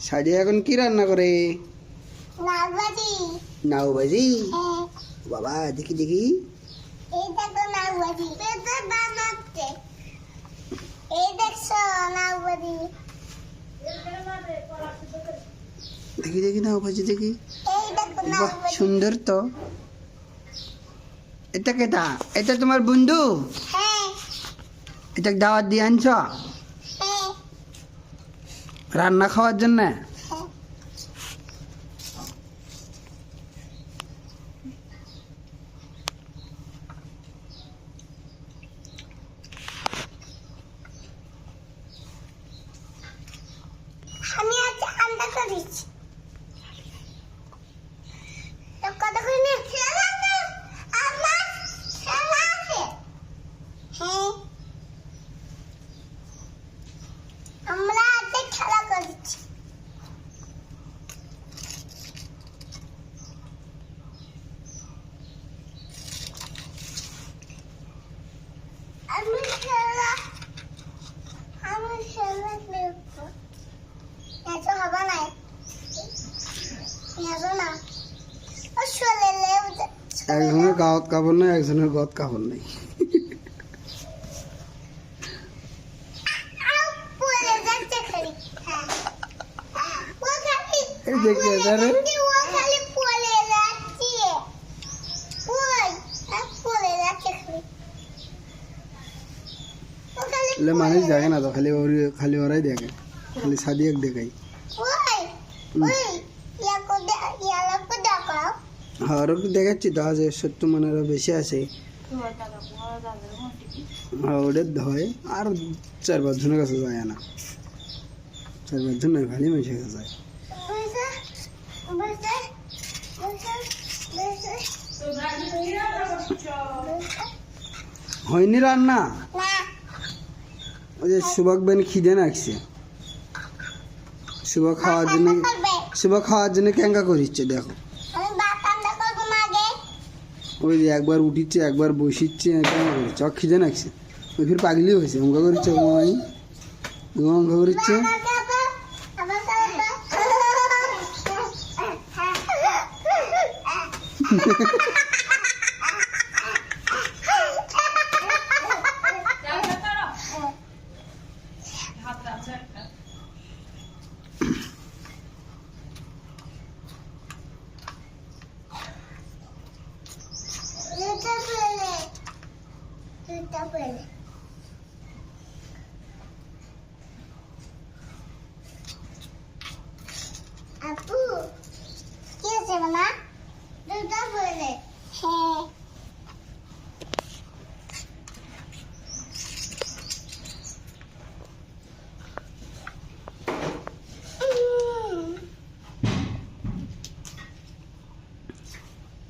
সাদিয়া এখন কি রান্না করে? নাও ভাজি। বাবা দেখি দেখি। দেখি দেখি নাও ভাজি দেখি। বাহ সুন্দর তো। এটা কেটা? এটা তোমার বন্ধু? এটা দাওয়াত দিয়ে আনছ রান্না খাওয়ার জন্য? আমি আজ আন্ডা করেছি তো কত করে খেলা না আমার খেলা আছে। হ্যাঁ আমরা আজ খেলা করেছি। আমি খেলা দেখবো এসো হবে না এসো না ও চলে একজনের গাওয়াত কাপড় নাই, একজনের গত কাপড় নেই। পড়ে যাচ্ছে খালি। ও খালি এই দেখি এদারে ও খালি পড়ে যাচ্ছে। ওই পড়ে যাচ্ছে খালি। ও খালি ले মানুষ দেখে না তো, খালি ওরাই দেখে, খালি সাদিয়াক দেখাই। ওই ওই ইয়াকো দেখাও। হ্যাঁ ওরা দেখাচ্ছি তো, আজ 70 মনেরও বেশি আছে। হ্যাঁ ওদের হয় আর 4-5 জনের কাছে যায় না, 4-5 জন নয় খালি মেশে যায়। হয়নি রান্না? ওই যে সুভাগ বেন খিদে নাকছে, শুভ খাওয়ার জন্য ক্যাঙ্কা করিচ্ছে দেখো। ওই যে একবার উঠিচ্ছে একবার বসিচ্ছে, কেমন করিচ্ছে, খিদে নাকছে। ওই ফির পাগলি হয়েছে, অঙ্কা করিচ্ছে অঙ্কা করিচ্ছে। Está